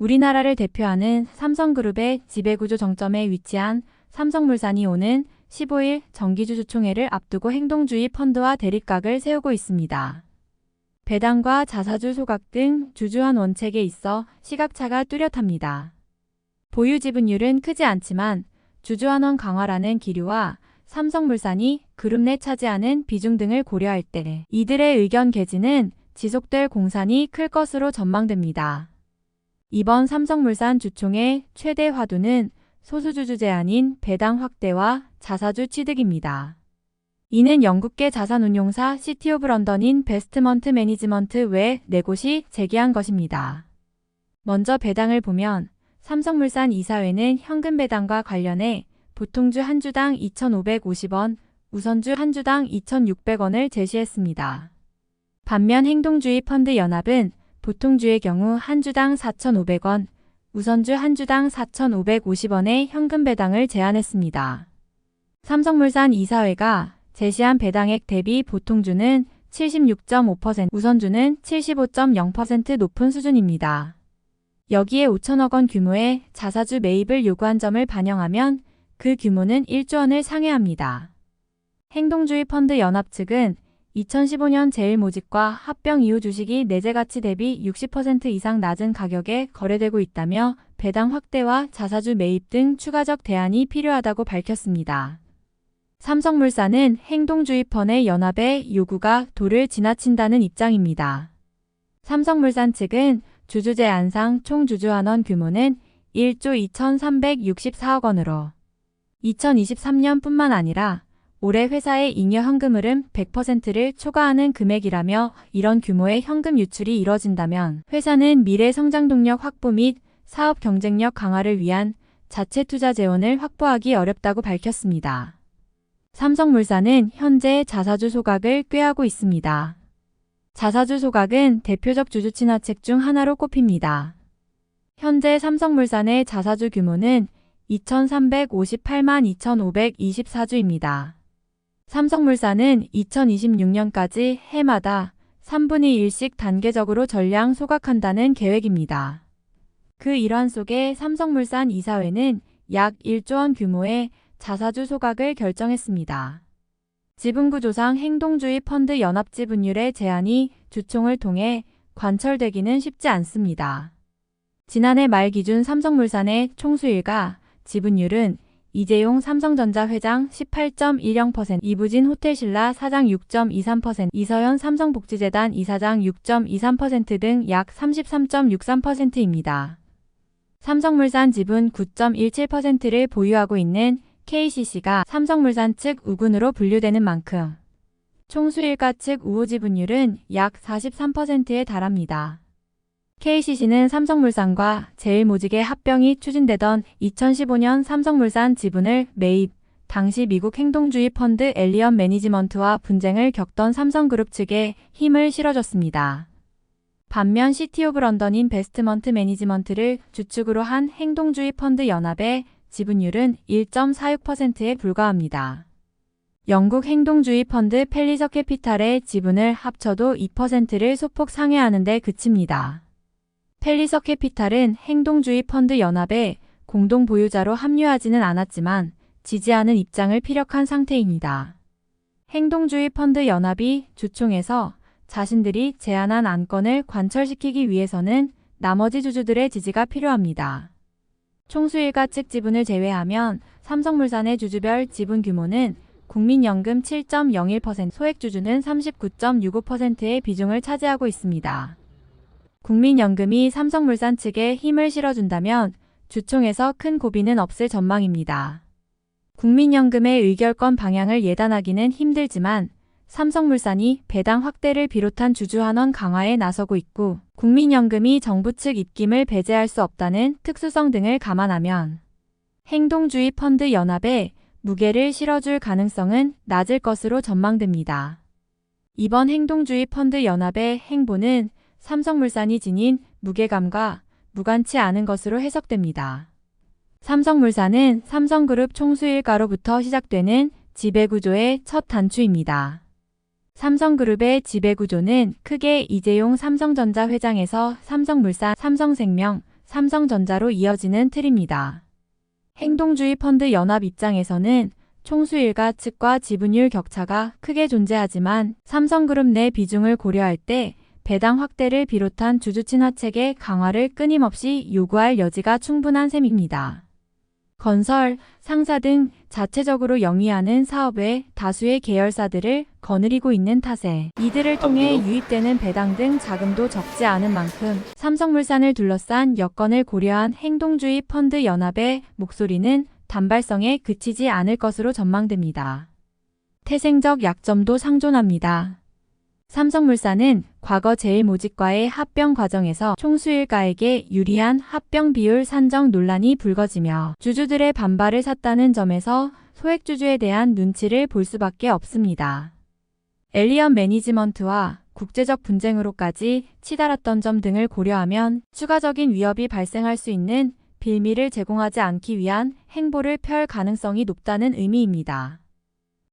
우리나라를 대표하는 삼성그룹의 지배구조 정점에 위치한 삼성물산이 오는 15일 정기주주총회를 앞두고 행동주의 펀드와 대립각을 세우고 있습니다. 배당과 자사주 소각 등 주주환 원칙에 있어 시각차가 뚜렷합니다. 보유 지분율은 크지 않지만 주주환원 강화라는 기류와 삼성물산이 그룹 내 차지하는 비중 등을 고려할 때 이들의 의견 개진은 지속될 공산이 클 것으로 전망됩니다. 이번 삼성물산 주총의 최대 화두는 소수주주 제한인 배당 확대와 자사주 취득입니다. 이는 영국계 자산운용사 시티 오브 런던 인베스트먼트 매니지먼트 외 4곳이 제기한 것입니다. 먼저 배당을 보면 삼성물산 이사회는 현금 배당과 관련해 보통주 한 주당 2,550원, 우선주 한 주당 2,600원을 제시했습니다. 반면 행동주의 펀드 연합은 보통주의 경우 한 주당 4,500원, 우선주 한 주당 4,550원의 현금 배당을 제안했습니다. 삼성물산 이사회가 제시한 배당액 대비 보통주는 76.5%, 우선주는 75.0% 높은 수준입니다. 여기에 5천억 원 규모의 자사주 매입을 요구한 점을 반영하면 그 규모는 1조 원을 상회합니다. 행동주의 펀드 연합 측은 2015년 제일모직과 합병 이후 주식이 내재 가치 대비 60% 이상 낮은 가격에 거래되고 있다며 배당 확대와 자사주 매입 등 추가적 대안이 필요하다고 밝혔습니다. 삼성물산은 행동주의 펀드 연합의 요구가 도를 지나친다는 입장입니다. 삼성물산 측은 주주 제한상 총 주주환원 규모는 1조 2,364억 원으로 2023년뿐만 아니라 올해 회사의 잉여 현금 흐름 100%를 초과하는 금액이라며 이런 규모의 현금 유출이 이뤄진다면 회사는 미래 성장 동력 확보 및 사업 경쟁력 강화를 위한 자체 투자 재원을 확보하기 어렵다고 밝혔습니다. 삼성물산은 현재 자사주 소각을 꾀하고 있습니다. 자사주 소각은 대표적 주주 친화책 중 하나로 꼽힙니다. 현재 삼성물산의 자사주 규모는 2,358만 2,524주입니다. 삼성물산은 2026년까지 해마다 3분의 1씩 단계적으로 전량 소각한다는 계획입니다. 그 일환 속에 삼성물산 이사회는 약 1조 원 규모의 자사주 소각을 결정했습니다. 지분구조상 행동주의 펀드 연합 지분율의 제한이 주총을 통해 관철되기는 쉽지 않습니다. 지난해 말 기준 삼성물산의 총수일가 지분율은 이재용 삼성전자 회장 18.10%, 이부진 호텔신라 사장 6.23%, 이서현 삼성복지재단 이사장 6.23% 등 약 33.63%입니다. 삼성물산 지분 9.17%를 보유하고 있는 KCC가 삼성물산 측 우군으로 분류되는 만큼 총수일가 측 우호 지분율은 약 43%에 달합니다. KCC는 삼성물산과 제일모직의 합병이 추진되던 2015년 삼성물산 지분을 매입, 당시 미국 행동주의 펀드 엘리언 매니지먼트와 분쟁을 겪던 삼성그룹 측에 힘을 실어줬습니다. 반면 시티 오브 런던 인베스트먼트 매니지먼트를 주축으로 한 행동주의 펀드 연합의 지분율은 1.46%에 불과합니다. 영국 행동주의 펀드 펠리서 캐피탈의 지분을 합쳐도 2%를 소폭 상회하는 데 그칩니다. 펠리서 캐피탈은 행동주의 펀드 연합의 공동 보유자로 합류하지는 않았지만 지지하는 입장을 피력한 상태입니다. 행동주의 펀드 연합이 주총에서 자신들이 제안한 안건을 관철시키기 위해서는 나머지 주주들의 지지가 필요합니다. 총수일가 측 지분을 제외하면 삼성물산의 주주별 지분 규모는 국민연금 7.01%, 소액주주는 39.65%의 비중을 차지하고 있습니다. 국민연금이 삼성물산 측에 힘을 실어준다면 주총에서 큰 고비는 없을 전망입니다. 국민연금의 의결권 방향을 예단하기는 힘들지만 삼성물산이 배당 확대를 비롯한 주주환원 강화에 나서고 있고 국민연금이 정부 측 입김을 배제할 수 없다는 특수성 등을 감안하면 행동주의 펀드 연합에 무게를 실어줄 가능성은 낮을 것으로 전망됩니다. 이번 행동주의 펀드 연합의 행보는 삼성물산이 지닌 무게감과 무관치 않은 것으로 해석됩니다. 삼성물산은 삼성그룹 총수일가로부터 시작되는 지배구조의 첫 단추입니다. 삼성그룹의 지배구조는 크게 이재용 삼성전자 회장에서 삼성물산, 삼성생명, 삼성전자로 이어지는 틀입니다. 행동주의 펀드 연합 입장에서는 총수일가 측과 지분율 격차가 크게 존재하지만 삼성그룹 내 비중을 고려할 때 배당 확대를 비롯한 주주 친화체계 강화를 끊임없이 요구할 여지가 충분한 셈입니다. 건설, 상사 등 자체적으로 영위하는 사업에 다수의 계열사들을 거느리고 있는 탓에 이들을 통해 유입되는 배당 등 자금도 적지 않은 만큼 삼성물산을 둘러싼 여건을 고려한 행동주의 펀드 연합의 목소리는 단발성에 그치지 않을 것으로 전망됩니다. 태생적 약점도 상존합니다. 삼성물산은 과거 제일모직과의 합병 과정에서 총수일가에게 유리한 합병 비율 산정 논란이 불거지며 주주들의 반발을 샀다는 점에서 소액주주에 대한 눈치를 볼 수밖에 없습니다. 엘리언 매니지먼트와 국제적 분쟁으로까지 치달았던 점 등을 고려하면 추가적인 위협이 발생할 수 있는 빌미를 제공하지 않기 위한 행보를 펼 가능성이 높다는 의미입니다.